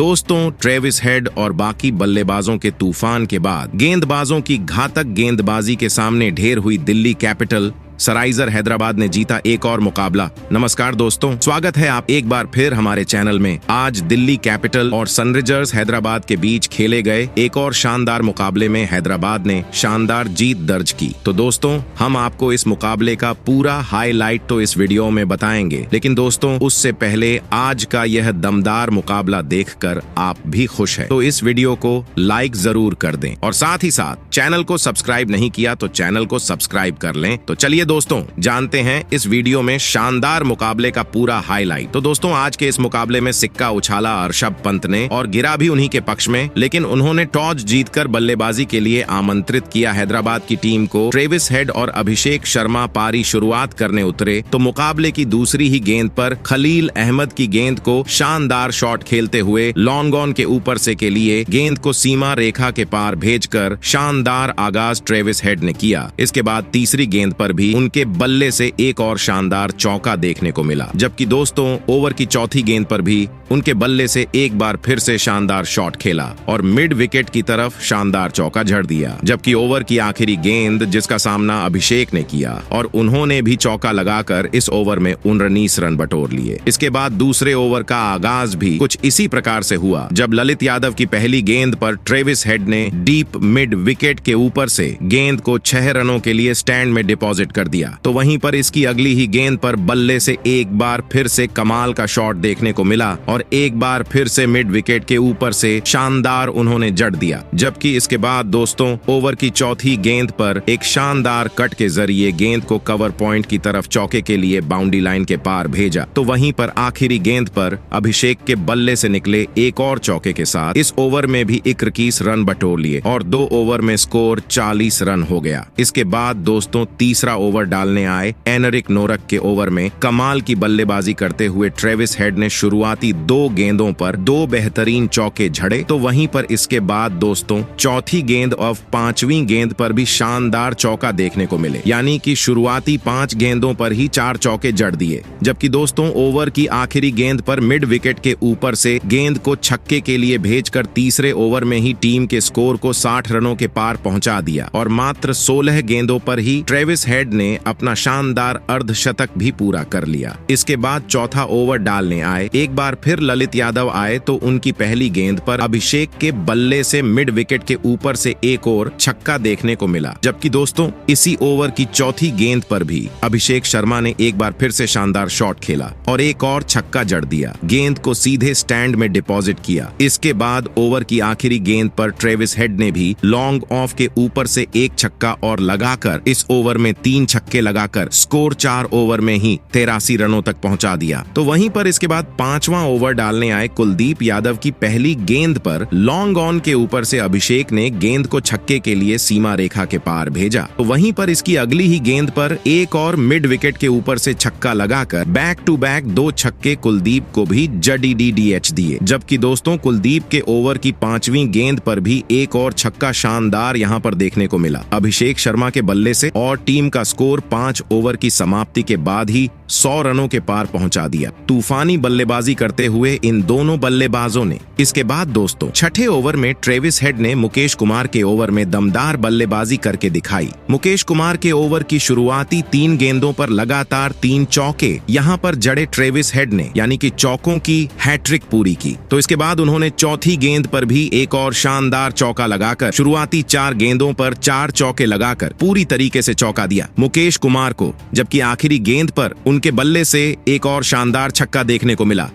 दोस्तों, Travis head और बाकी बल्लेबाजों के तूफान के बाद गेंदबाजों की घातक गेंदबाजी के सामने ढेर हुई दिल्ली कैपिटल सनराइजर हैदराबाद ने जीता एक और मुकाबला। नमस्कार दोस्तों, स्वागत है आप एक बार फिर हमारे चैनल में। आज दिल्ली कैपिटल और सनराइजर्स हैदराबाद के बीच खेले गए एक और शानदार मुकाबले में हैदराबाद ने शानदार जीत दर्ज की। तो दोस्तों, हम आपको इस मुकाबले का पूरा हाईलाइट तो इस वीडियो में बताएंगे, लेकिन दोस्तों उससे पहले आज का यह दमदार मुकाबला देखकर आप भी खुश है तो इस वीडियो को लाइक जरूर कर दें और साथ ही साथ चैनल को सब्सक्राइब नहीं किया तो चैनल को सब्सक्राइब कर लें। तो चलिए दोस्तों, जानते हैं इस वीडियो में शानदार मुकाबले का पूरा हाईलाइट। तो दोस्तों, आज के इस मुकाबले में सिक्का उछाला ऋषभ पंत ने और गिरा भी उन्हीं के पक्ष में, लेकिन उन्होंने टॉस जीतकर बल्लेबाजी के लिए आमंत्रित किया हैदराबाद की टीम को। ट्रेविस हेड और अभिषेक शर्मा पारी शुरुआत करने उतरे तो मुकाबले की दूसरी ही गेंद पर खलील अहमद की गेंद को शानदार शॉट खेलते हुए लॉन्ग ऑन के ऊपर से के लिए गेंद को सीमा रेखा के पार भेजकर शानदार आगाज ट्रेविस हेड ने किया। इसके बाद तीसरी गेंद पर भी उनके बल्ले से एक और शानदार चौका देखने को मिला, जबकि दोस्तों ओवर की चौथी गेंद पर भी उनके बल्ले से एक बार फिर से शानदार शॉट खेला और मिड विकेट की तरफ शानदार चौका जड़ दिया। जबकि ओवर की आखिरी गेंद जिसका सामना अभिषेक ने किया और उन्होंने भी चौका लगाकर इस ओवर में 19 रन बटोर लिए। इसके बाद दूसरे ओवर का आगाज भी कुछ इसी प्रकार से हुआ, जब ललित यादव की पहली गेंद पर ट्रेविस हेड ने डीप मिड विकेट के ऊपर से गेंद को 6 रनों के लिए स्टैंड में डिपॉजिट कर दिया। तो वहीं पर इसकी अगली ही गेंद पर बल्ले से एक बार फिर से कमाल का शॉट देखने को मिला और एक बार फिर से मिड विकेट के ऊपर से शानदार उन्होंने जड़ दिया। जबकि इसके बाद दोस्तों ओवर की चौथी गेंद पर एक शानदार कट के जरिए गेंद को कवर पॉइंट की तरफ चौके के लिए बाउंड्री लाइन के पार भेजा। तो वहीं पर आखिरी गेंद पर अभिषेक के बल्ले से निकले एक और चौके के साथ इस ओवर में भी 21 रन बटोर लिए और 2 ओवर में स्कोर 40 रन हो गया। इसके बाद दोस्तों तीसरा ओवर डालने आए एनरिक नोरक के ओवर में कमाल की बल्लेबाजी करते हुए ट्रेविस हेड ने शुरुआती 2 गेंदों पर 2 बेहतरीन चौके झड़े। तो वहीं पर इसके बाद दोस्तों चौथी गेंद और 5वीं गेंद पर भी शानदार चौका देखने को मिले, यानी कि शुरुआती 5 गेंदों पर ही 4 चौके जड़ दिए। जबकि दोस्तों ओवर की आखिरी गेंद पर मिड विकेट के ऊपर से गेंद को छक्के के लिए भेजकर तीसरे ओवर में ही टीम के स्कोर को 60 रनों के पार पहुंचा दिया और मात्र 16 गेंदों पर ही ट्रेविस हेड ने अपना शानदार अर्धशतक भी पूरा कर लिया। इसके बाद चौथा ओवर डालने आए एक बार फिर ललित यादव आए तो उनकी पहली गेंद पर अभिषेक के बल्ले से मिड विकेट के ऊपर से एक और छक्का देखने को मिला। जबकि दोस्तों इसी ओवर की चौथी गेंद पर भी अभिषेक शर्मा ने एक बार फिर से शानदार शॉट खेला और एक और छक्का जड़ दिया, गेंद को सीधे स्टैंड में डिपॉजिट किया। इसके बाद ओवर की आखिरी गेंद पर ट्रेविस हेड ने भी लॉन्ग ऑफ के ऊपर से एक छक्का और लगाकर इस ओवर में 3 छक्के लगाकर स्कोर 4 ओवर में ही 83 रनों तक पहुंचा दिया। तो वहीं पर इसके बाद 5वां ओवर डालने आए कुलदीप यादव की पहली गेंद पर लॉन्ग ऑन के ऊपर से अभिषेक ने गेंद को छक्के के लिए सीमा रेखा के पार भेजा। तो वहीं पर इसकी अगली ही गेंद पर एक और मिड विकेट के ऊपर से छक्का लगाकर बैक टू बैक 2 छक्के कुलदीप को भी जडीडीडीएच दिए। जबकि दोस्तों कुलदीप के ओवर की 5वीं गेंद पर भी एक और छक्का शानदार यहां पर देखने को मिला अभिषेक शर्मा के बल्ले से और टीम का स्कोर 5 ओवर की समाप्ति के बाद ही 100 रनों के पार पहुंचा दिया। तूफानी बल्लेबाजी करते हुए इन दोनों बल्लेबाजों ने इसके बाद दोस्तों छठे ओवर में ट्रेविस हेड ने मुकेश कुमार के ओवर में दमदार बल्लेबाजी करके दिखाई। मुकेश कुमार के ओवर की शुरुआती 3 गेंदों पर लगातार 3 चौके यहां पर जड़े ट्रेविस हेड ने, यानी कि चौकों की हैट्रिक पूरी की। तो इसके बाद उन्होंने चौथी गेंद पर भी एक और शानदार चौका लगाकर शुरुआती 4 गेंदों पर 4 चौके लगाकर पूरी तरीके से चौका दिया मुकेश कुमार को। जबकि आखिरी गेंद पर उनके बल्ले से एक और शानदार छक्का देखने को मिला,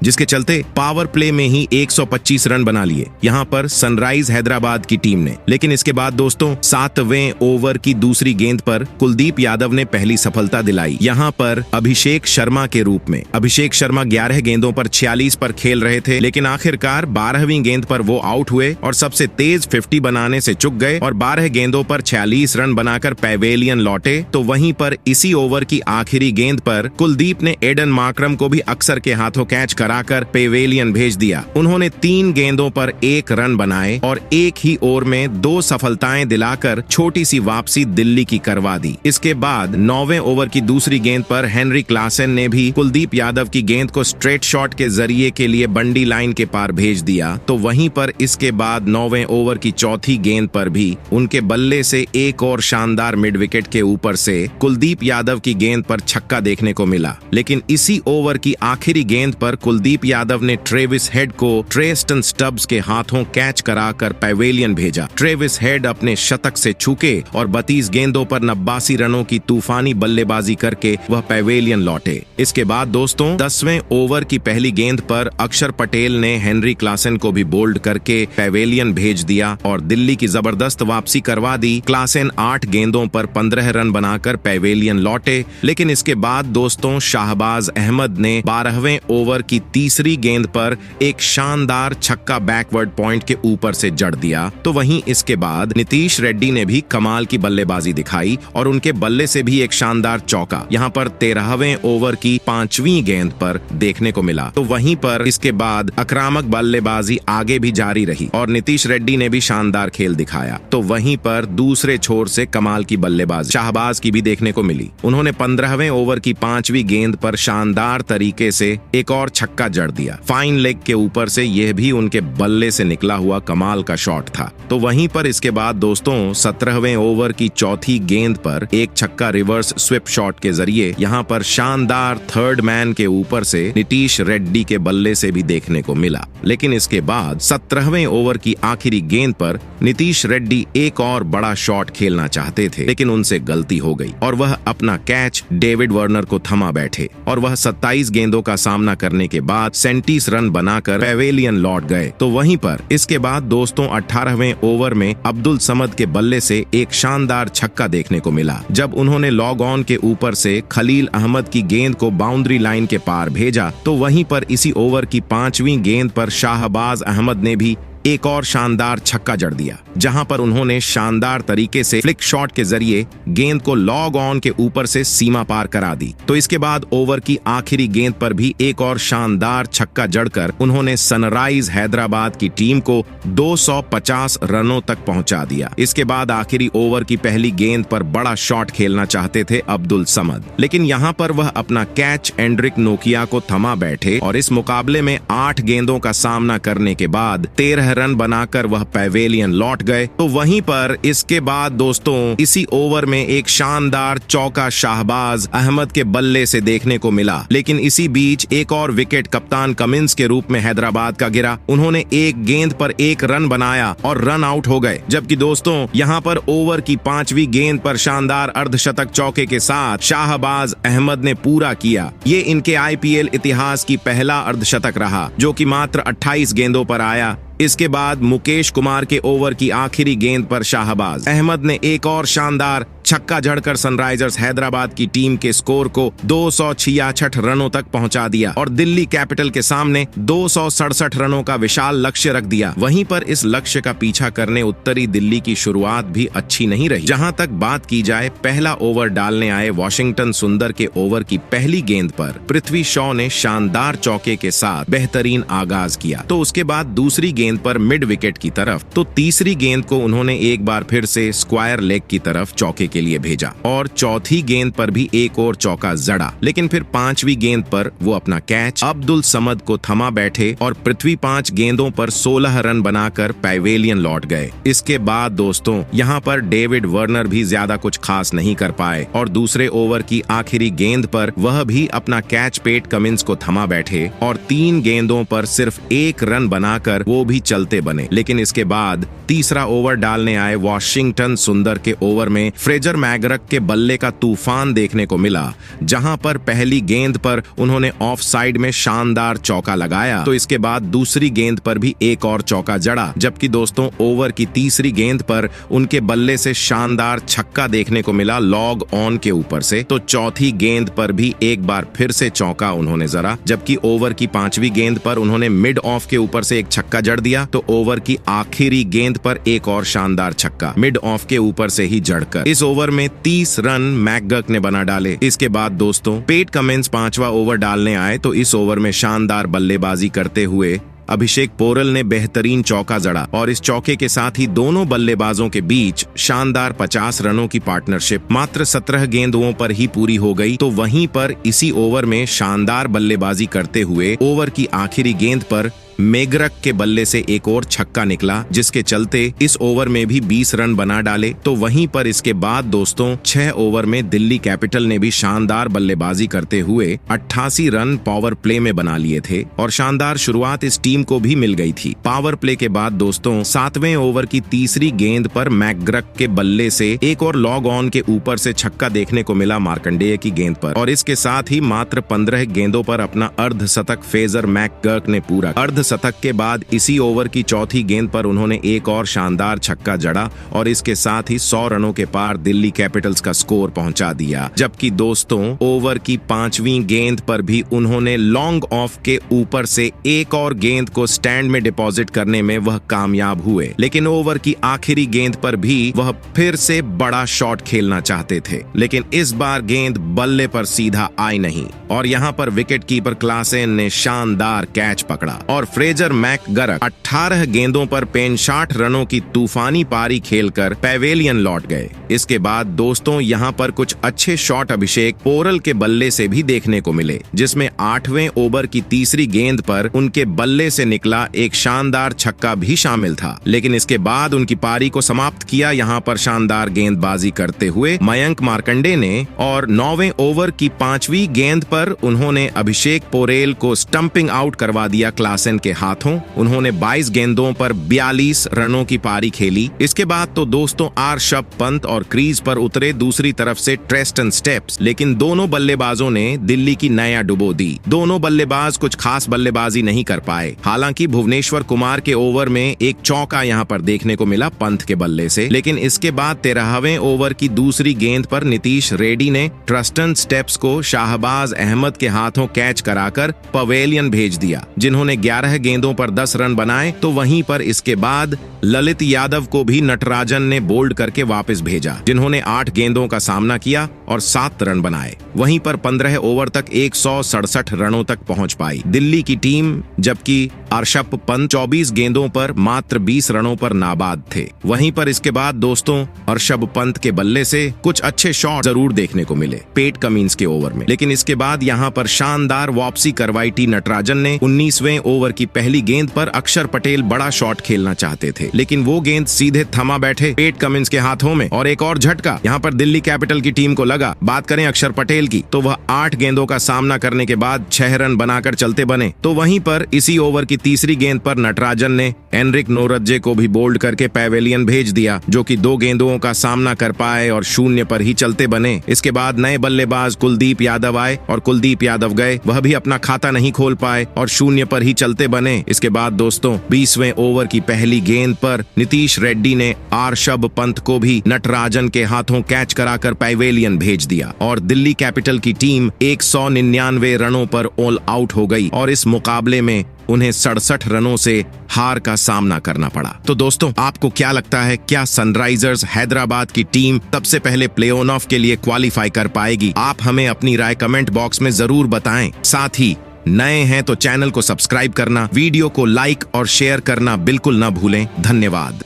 जिसके चलते पावर प्ले में ही 125 रन बना लिए यहां पर सनराइज हैदराबाद की टीम ने। लेकिन इसके बाद दोस्तों 7वें ओवर की दूसरी गेंद पर कुलदीप यादव ने पहली सफलता दिलाई यहां पर अभिषेक शर्मा के रूप में। अभिषेक शर्मा 11 गेंदों पर 46 पर खेल रहे थे, लेकिन आखिरकार 12वीं गेंद पर वो आउट हुए और सबसे तेज 50 बनाने से चूक गए और 12 गेंदों पर 46 रन बनाकर पैवेलियन लौटे। तो वहीं पर इसी ओवर की आखिरी गेंद पर कुलदीप ने एडन मार्करम को भी अक्सर के हाथों कैच कराकर पेवेलियन भेज दिया। उन्होंने 3 गेंदों पर 1 रन बनाए और एक ही ओवर में 2 सफलताएं दिलाकर छोटी सी वापसी दिल्ली की करवा दी। इसके बाद 9वें ओवर की दूसरी गेंद पर हेनरी क्लासेन ने भी कुलदीप यादव की गेंद को स्ट्रेट शॉट के जरिए के लिए बंडी लाइन के पार भेज दिया। तो वहीं पर इसके बाद 9वें ओवर की चौथी गेंद पर भी उनके बल्ले से एक और शानदार मिड विकेट के ऊपर से कुलदीप यादव की गेंद पर छक्का देखने को मिला। लेकिन इसी ओवर की आखिरी गेंद पर कुलदीप यादव ने ट्रेविस हेड को ट्रेस्टन स्टब्स के हाथों कैच कराकर पेवेलियन भेजा। ट्रेविस हेड अपने शतक से चूके और 32 गेंदों पर 89 रनों की तूफानी बल्लेबाजी करके वह पेवेलियन लौटे। इसके बाद दोस्तों 10वें ओवर की पहली गेंद पर अक्षर पटेल ने हेनरी क्लासेन को भी बोल्ड करके पेवेलियन भेज दिया और दिल्ली की जबरदस्त वापसी करवा दी। क्लासेन 8 गेंदों पर 15 रन बनाकर पेवेलियन लौटे। लेकिन इसके बाद दोस्तों शाहबाज अहमद ने 12वें ओवर की तीसरी गेंद पर एक शानदार छक्का बैकवर्ड पॉइंट के ऊपर से जड़ दिया। तो वहीं इसके बाद नीतीश रेड्डी ने भी कमाल की बल्लेबाजी दिखाई और उनके बल्ले से भी एक शानदार चौका यहाँ पर 13वें ओवर की 5वीं गेंद पर देखने को मिला। तो वहीं पर इसके बाद आक्रामक बल्लेबाजी आगे भी जारी रही और नीतीश रेड्डी ने भी शानदार खेल दिखाया। तो वहीं पर दूसरे छोर से कमाल की बल्लेबाजी शाहबाज की भी देखने को मिली। उन्होंने 15वें ओवर की 5वीं गेंद पर शानदार तरीके से एक और छक्का जड़ दिया। फाइन लेग के ऊपर से यह भी उनके बल्ले से निकला हुआ कमाल का शॉट था। तो वहीं पर इसके बाद दोस्तों 17वें ओवर की चौथी गेंद पर एक छक्का रिवर्स स्विप शॉट के जरिए यहाँ पर शानदार थर्ड मैन के ऊपर से नीतीश रेड्डी के बल्ले से भी देखने को मिला। लेकिन इसके बाद 17वें ओवर की आखिरी गेंद पर नीतीश रेड्डी एक और बड़ा शॉट खेलना चाहते थे, लेकिन उनसे गलती हो गई और वह अपना कैच डेविड वार्नर को थमा बैठे और वह 27 गेंदों का सामना करने के बाद 37 रन बनाकर पेवेलियन लौट गए। तो वहीं पर इसके बाद दोस्तों 18वें ओवर में अब्दुल समद के बल्ले से एक शानदार छक्का देखने को मिला जब उन्होंने लॉग ऑन के ऊपर से खलील अहमद की गेंद को बाउंड्री लाइन के पार भेजा। तो वहीं पर इसी ओवर की 5वीं गेंद पर शाहबाज अहमद ने भी एक और शानदार छक्का जड़ दिया जहां पर उन्होंने शानदार तरीके से फ्लिक शॉट के जरिए गेंद को लॉग ऑन के ऊपर से सीमा पार करा दी। तो इसके बाद ओवर की आखिरी गेंद पर भी एक और शानदार छक्का जड़कर उन्होंने सनराइज हैदराबाद की टीम को 250 रनों तक पहुंचा दिया। इसके बाद आखिरी ओवर की पहली गेंद पर बड़ा शॉट खेलना चाहते थे अब्दुल समद, लेकिन यहां पर वह अपना कैच एंड्रिक नोकिया को थमा बैठे और इस मुकाबले में 8 गेंदों का सामना करने के बाद 13 रन बनाकर वह पेवेलियन लौट गए। तो वहीं पर इसके बाद दोस्तों इसी ओवर में एक शानदार चौका शाहबाज अहमद के बल्ले से देखने को मिला, लेकिन इसी बीच एक और विकेट कप्तान कमिंस के रूप में हैदराबाद का गिरा। उन्होंने एक गेंद पर 1 रन बनाया और रन आउट हो गए। जबकि दोस्तों यहां पर ओवर की 5वीं गेंद पर शानदार अर्धशतक चौके के साथ शाहबाज अहमद ने पूरा किया। ये इनके आईपीएल इतिहास की पहला अर्धशतक रहा जो कि मात्र 28 गेंदों पर आया। इसके बाद मुकेश कुमार के ओवर की आखिरी गेंद पर शाहबाज अहमद ने एक और शानदार छक्का जड़कर सनराइजर्स हैदराबाद की टीम के स्कोर को 266 रनों तक पहुंचा दिया और दिल्ली कैपिटल के सामने 267 रनों का विशाल लक्ष्य रख दिया। वहीं पर इस लक्ष्य का पीछा करने उत्तरी दिल्ली की शुरुआत भी अच्छी नहीं रही। जहां तक बात की जाए पहला ओवर डालने आए वाशिंगटन सुंदर के ओवर की पहली गेंद पर पृथ्वी शॉ ने शानदार चौके के साथ बेहतरीन आगाज किया। तो उसके बाद दूसरी गेंद पर मिड विकेट की तरफ, तो तीसरी गेंद को उन्होंने एक बार फिर से स्क्वायर लेग की तरफ चौके के लिए भेजा और चौथी गेंद पर भी एक और चौका जड़ा। लेकिन फिर 5वीं गेंद पर वो अपना कैच अब्दुल समद को थमा बैठे और पृथ्वी 5 गेंदों पर 16 रन बनाकर पेवेलियन लौट गए। इसके बाद दोस्तों यहाँ पर डेविड वार्नर भी ज्यादा कुछ खास नहीं कर पाए और दूसरे ओवर की आखिरी गेंद पर वह भी अपना कैच पेट कमिंस को थमा बैठे और 3 गेंदों पर सिर्फ 1 रन बनाकर वो भी चलते बने। लेकिन इसके बाद तीसरा ओवर डालने आए वाशिंगटन सुंदर के ओवर में फ्रेजर मैगरक के बल्ले का तूफान देखने को मिला, जहां पर पहली गेंद पर उन्होंने ऑफ साइड में शानदार चौका लगाया। तो इसके बाद दूसरी गेंद पर भी एक और चौका जड़ा, जबकि दोस्तों ओवर की तीसरी गेंद पर उनके बल्ले से शानदार छक्का देखने को मिला लॉग ऑन के ऊपर से। तो चौथी गेंद पर भी एक बार फिर से चौका उन्होंने जरा, जबकि ओवर की 5वीं गेंद पर उन्होंने मिड ऑफ के ऊपर से एक छक्का जड़ दिया। तो ओवर की आखिरी गेंद पर एक और शानदार छक्का मिड ऑफ के ऊपर से ही जड़कर इस ओवर में 30 रन मैकगर्क ने बना डाले। इसके बाद दोस्तों पेट कमिंस 5वां ओवर डालने आए तो इस ओवर में शानदार बल्लेबाजी करते हुए अभिषेक पोरल ने बेहतरीन चौका जड़ा और इस चौके के साथ ही दोनों बल्लेबाजों के बीच शानदार 50 रनों की पार्टनरशिप मात्र 17 गेंदों पर ही पूरी हो गई। तो वहीं पर इसी ओवर में शानदार बल्लेबाजी करते हुए ओवर की आखिरी गेंद पर मैकगर्क के बल्ले से एक और छक्का निकला, जिसके चलते इस ओवर में भी 20 रन बना डाले। तो वहीं पर इसके बाद दोस्तों 6 ओवर में दिल्ली कैपिटल ने भी शानदार बल्लेबाजी करते हुए 88 रन पावर प्ले में बना लिए थे और शानदार शुरुआत इस टीम को भी मिल गई थी। पावर प्ले के बाद दोस्तों 7वें ओवर की तीसरी गेंद पर मैकगर्क के बल्ले से एक और लॉग ऑन के ऊपर से छक्का देखने को मिला मार्कंडेय की गेंद पर और इसके साथ ही मात्र 15 गेंदों पर अपना अर्धशतक फेजर मैकगर्क ने पूरा। अर्धशतक के बाद इसी ओवर की चौथी गेंद पर उन्होंने एक और शानदार छक्का जड़ा और इसके साथ ही 100 रनों के पार दिल्ली कैपिटल्स का स्कोर पहुंचा दिया। जबकि दोस्तों ओवर की 5वीं गेंद पर भी उन्होंने लॉन्ग ऑफ के ऊपर से एक और गेंद को स्टैंड में डिपॉजिट करने में वह कामयाब हुए, लेकिन ओवर की आखिरी गेंद पर भी वह फिर से बड़ा शॉट खेलना चाहते थे, लेकिन इस बार गेंद बल्ले पर सीधा आई नहीं और यहाँ पर विकेट कीपर क्लासेन ने शानदार कैच पकड़ा और फ्रेजर मैकगर्क 18 गेंदों पर 65 रनों की तूफानी पारी खेलकर पैवेलियन लौट गए। इसके बाद दोस्तों यहाँ पर कुछ अच्छे शॉट अभिषेक पोरल के बल्ले से भी देखने को मिले, जिसमें 8वें ओवर की तीसरी गेंद पर उनके बल्ले से निकला एक शानदार छक्का भी शामिल था। लेकिन इसके बाद उनकी पारी को समाप्त किया यहाँ पर शानदार गेंदबाजी करते हुए मयंक मार्कंडे ने और 9वें ओवर की 5वीं गेंद पर उन्होंने अभिषेक पोरेल को स्टंपिंग आउट करवा दिया क्लासेन के हाथों। उन्होंने 22 गेंदों पर 42 रनों की पारी खेली। इसके बाद तो दोस्तों ऋषभ पंत और क्रीज पर उतरे दूसरी तरफ से ट्रेस्टन स्टेप्स, लेकिन दोनों बल्लेबाजों ने दिल्ली की नया डुबो दी। दोनों बल्लेबाज कुछ खास बल्लेबाजी नहीं कर पाए। हालांकि भुवनेश्वर कुमार के ओवर में एक चौका यहाँ पर देखने को मिला पंत के बल्ले से, लेकिन इसके बाद 13वें ओवर की दूसरी गेंद पर नीतीश रेड्डी ने ट्रेस्टन स्टेप्स को शाहबाज अहमद के हाथों कैच कराकर पवेलियन भेज दिया, जिन्होंने 11 गेंदों पर 10 रन बनाए। तो वहीं पर इसके बाद ललित यादव को भी नटराजन ने बोल्ड करके वापस भेजा, जिन्होंने 8 गेंदों का सामना किया और 7 रन बनाए। वहीं पर 15 ओवर तक 167 रनों तक पहुंच पाई दिल्ली की टीम, जबकि ऋषभ पंत 24 गेंदों पर मात्र 20 रनों पर नाबाद थे। वहीं पर इसके बाद दोस्तों ऋषभ पंत के बल्ले से कुछ अच्छे शॉट जरूर देखने को मिले पेट कमिंस के ओवर में, लेकिन इसके बाद यहाँ पर शानदार वापसी करवाई टी नटराजन ने। 19वें ओवर की पहली गेंद पर अक्षर पटेल बड़ा शॉट खेलना चाहते थे, लेकिन वो गेंद सीधे थमा बैठे पेट कमिंस के हाथों में और एक और झटका यहाँ पर दिल्ली कैपिटल की टीम को लगा। बात करें अक्षर पटेल की तो वह 8 गेंदों का सामना करने के बाद 6 रन बनाकर चलते बने। तो वहीं पर इसी ओवर की तीसरी गेंद पर नटराजन ने एनरिक नोरजे को भी बोल्ड करके पैवेलियन भेज दिया, जो कि 2 गेंदों का सामना कर पाए और 0 पर ही चलते बने। इसके बाद नए बल्लेबाज कुलदीप यादव आए और कुलदीप यादव गए, वह भी अपना खाता नहीं खोल पाए और 0 पर ही चलते बने। इसके बाद दोस्तों 20वें ओवर की पहली गेंद पर नीतीश रेड्डी ने ऋषभ पंत को भी नटराजन के हाथों कैच कराकर पैवेलियन भेज दिया और दिल्ली कैपिटल की टीम 199 रनों पर ऑल आउट हो गई और इस मुकाबले में उन्हें 67 रनों से हार का सामना करना पड़ा। तो दोस्तों आपको क्या लगता है, क्या सनराइजर्स हैदराबाद की टीम सबसे पहले प्ले ऑफ के लिए क्वालिफाई कर पाएगी? आप हमें अपनी राय कमेंट बॉक्स में जरूर बताएं। साथ ही नए हैं तो चैनल को सब्सक्राइब करना, वीडियो को लाइक और शेयर करना बिल्कुल न भूलें। धन्यवाद।